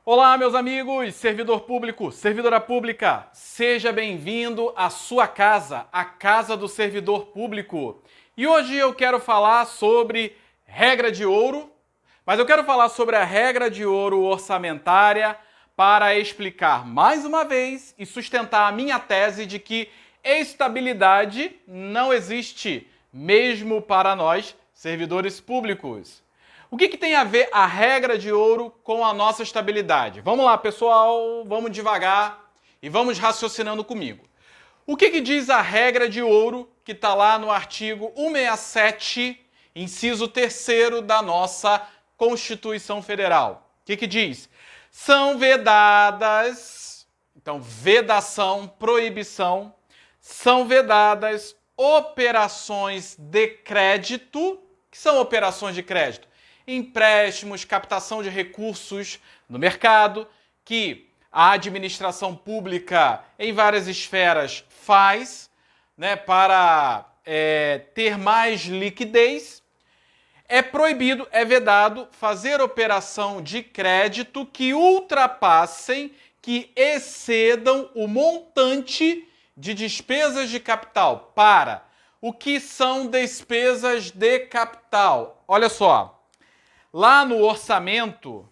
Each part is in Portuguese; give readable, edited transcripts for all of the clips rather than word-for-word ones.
Olá, meus amigos, servidor público, servidora pública, seja bem-vindo à sua casa, a casa do servidor público. E hoje eu quero falar sobre regra de ouro, mas eu quero falar sobre a regra de ouro orçamentária para explicar mais uma vez e sustentar a minha tese de que estabilidade não existe, mesmo para nós, servidores públicos. O que tem a ver a regra de ouro com a nossa estabilidade? Vamos lá, pessoal, vamos devagar e vamos raciocinando comigo. O que diz a regra de ouro que está lá no artigo 167, inciso 3º da nossa Constituição Federal? O que diz? São vedadas, então vedação, proibição, são vedadas operações de crédito. O que são operações de crédito? Empréstimos, captação de recursos no mercado, que a administração pública em várias esferas faz, né, para ter mais liquidez. É proibido, é vedado fazer operação de crédito que ultrapassem, que excedam o montante de despesas de capital. O que são despesas de capital? Olha só. Lá no orçamento,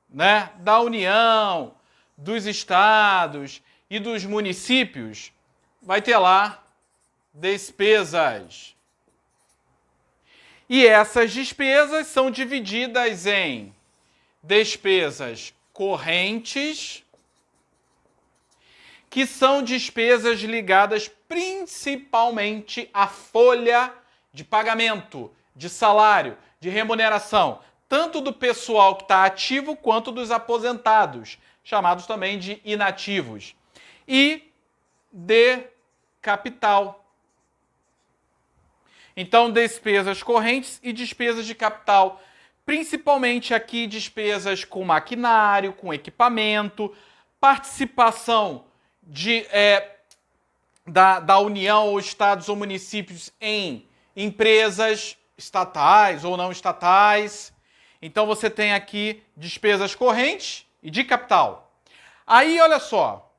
né, da União, dos estados e dos municípios, vai ter lá despesas. E essas despesas são divididas em despesas correntes, que são despesas ligadas principalmente à folha de pagamento, de salário, de remuneração, tanto do pessoal que está ativo quanto dos aposentados, chamados também de inativos, e de capital. Então, despesas correntes e despesas de capital, principalmente aqui despesas com maquinário, com equipamento, participação da União ou estados ou municípios em empresas estatais ou não estatais. Então você tem aqui despesas correntes e de capital. Aí, olha só,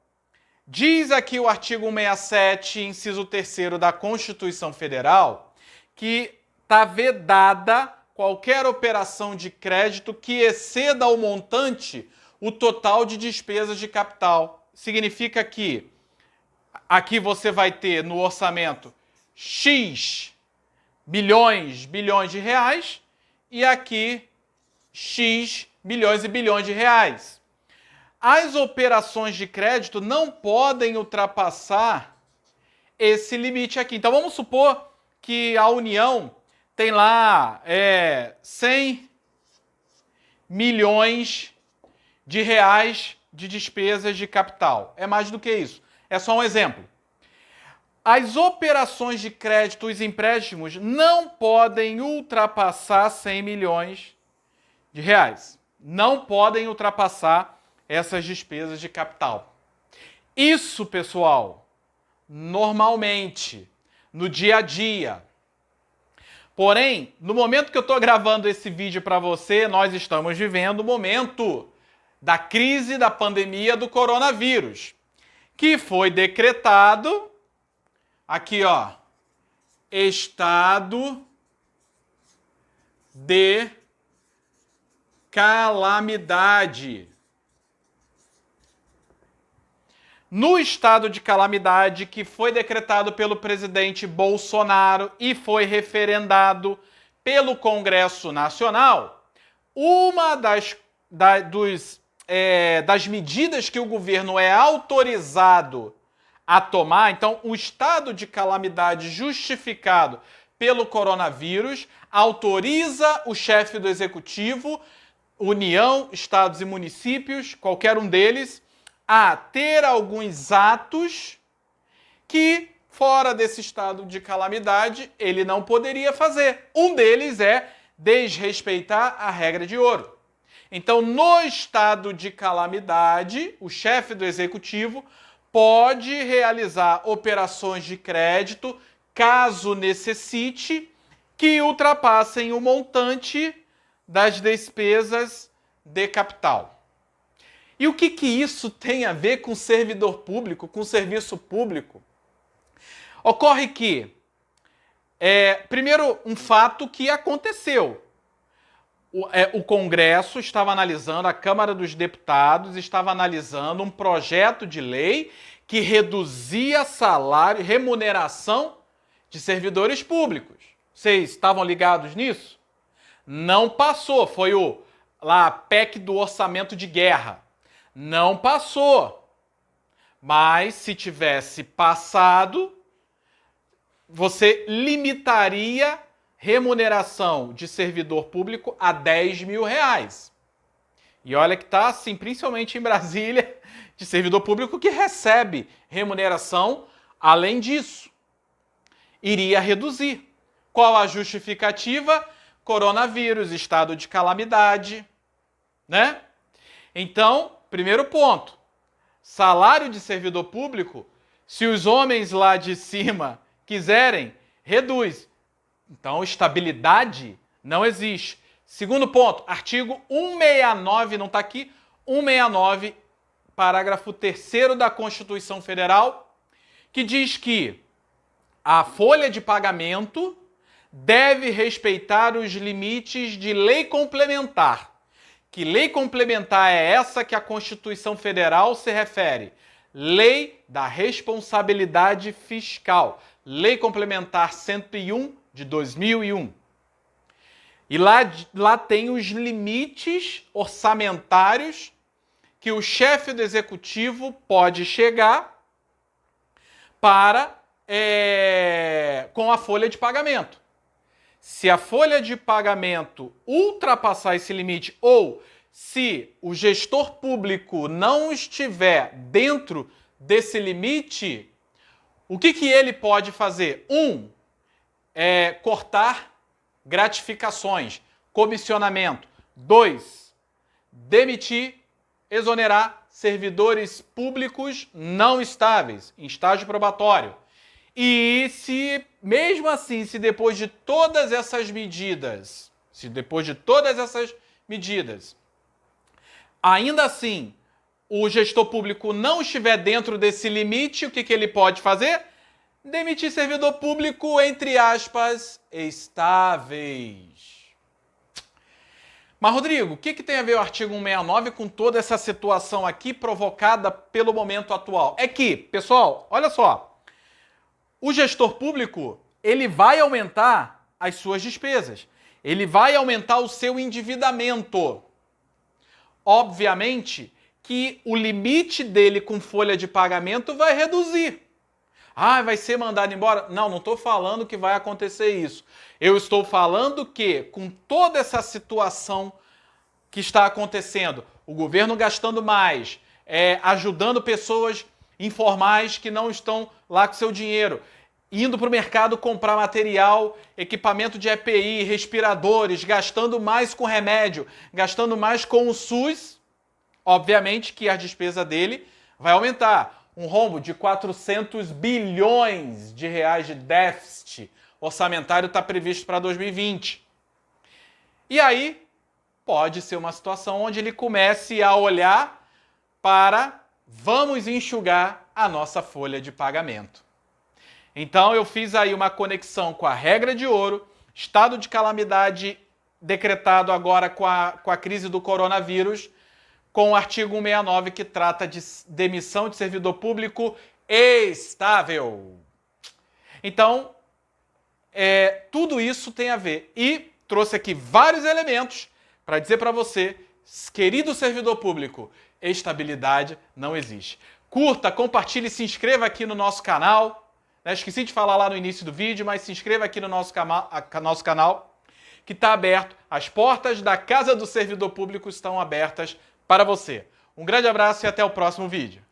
diz aqui o artigo 167, inciso 3º da Constituição Federal, que está vedada qualquer operação de crédito que exceda o montante, o total de despesas de capital. Significa que aqui você vai ter no orçamento X bilhões de reais e aqui X bilhões e bilhões de reais. As operações de crédito não podem ultrapassar esse limite aqui. Então vamos supor que a União tem lá 100 milhões de reais de despesas de capital. É mais do que isso. É só um exemplo. As operações de crédito, os empréstimos, não podem ultrapassar 100 milhões de reais. Não podem ultrapassar essas despesas de capital. Isso, pessoal, normalmente, no dia a dia. Porém, no momento que eu estou gravando esse vídeo para você, nós estamos vivendo o momento da crise da pandemia do coronavírus, que foi decretado aqui, ó, estado de calamidade. No estado de calamidade que foi decretado pelo presidente Bolsonaro e foi referendado pelo Congresso Nacional, uma das medidas que o governo é autorizado a tomar, então o estado de calamidade justificado pelo coronavírus autoriza o chefe do executivo, União, estados e municípios, qualquer um deles, a ter alguns atos que, fora desse estado de calamidade, ele não poderia fazer. Um deles é desrespeitar a regra de ouro. Então, no estado de calamidade, o chefe do executivo pode realizar operações de crédito, caso necessite, que ultrapassem o montante das despesas de capital. E o que isso tem a ver com servidor público, com serviço público? Ocorre que, primeiro, um fato que aconteceu. O Congresso estava analisando, a Câmara dos Deputados estava analisando um projeto de lei que reduzia salário, remuneração de servidores públicos. Vocês estavam ligados nisso? Não passou, foi a PEC do orçamento de guerra. Não passou. Mas se tivesse passado, você limitaria remuneração de servidor público a R$10.000. E olha que está assim, principalmente em Brasília, de servidor público que recebe remuneração além disso. Iria reduzir. Qual a justificativa? Coronavírus, estado de calamidade, né? Então, primeiro ponto, salário de servidor público, se os homens lá de cima quiserem, reduz. Então, estabilidade não existe. Segundo ponto, artigo 169, não está aqui, 169, parágrafo 3º da Constituição Federal, que diz que a folha de pagamento deve respeitar os limites de lei complementar. Que lei complementar é essa que a Constituição Federal se refere? Lei da Responsabilidade Fiscal. Lei Complementar 101 de 2001. E lá tem os limites orçamentários que o chefe do executivo pode chegar com a folha de pagamento. Se a folha de pagamento ultrapassar esse limite ou se o gestor público não estiver dentro desse limite, o que ele pode fazer? Cortar gratificações, comissionamento. 2, demitir, exonerar servidores públicos não estáveis, em estágio probatório. E mesmo assim, se depois de todas essas medidas, ainda assim, o gestor público não estiver dentro desse limite, o que ele pode fazer? Demitir servidor público, entre aspas, estáveis. Mas, Rodrigo, o que tem a ver o artigo 169 com toda essa situação aqui provocada pelo momento atual? É que, pessoal, olha só, o gestor público, ele vai aumentar as suas despesas. Ele vai aumentar o seu endividamento. Obviamente que o limite dele com folha de pagamento vai reduzir. Vai ser mandado embora? Não estou falando que vai acontecer isso. Eu estou falando que, com toda essa situação que está acontecendo, o governo gastando mais, ajudando pessoas informais que não estão lá com seu dinheiro, indo para o mercado comprar material, equipamento de EPI, respiradores, gastando mais com remédio, gastando mais com o SUS, obviamente que a despesa dele vai aumentar. Um rombo de 400 bilhões de reais de déficit orçamentário está previsto para 2020. E aí pode ser uma situação onde ele comece a olhar para vamos enxugar a nossa folha de pagamento. Então eu fiz aí uma conexão com a regra de ouro, estado de calamidade decretado agora com a crise do coronavírus, com o artigo 169 que trata de demissão de servidor público estável. Então, tudo isso tem a ver. E trouxe aqui vários elementos para dizer para você, querido servidor público, estabilidade não existe. Curta, compartilhe, se inscreva aqui no nosso canal. Esqueci de falar lá no início do vídeo, mas se inscreva aqui no nosso canal, que está aberto. As portas da Casa do Servidor Público estão abertas para você. Um grande abraço e até o próximo vídeo.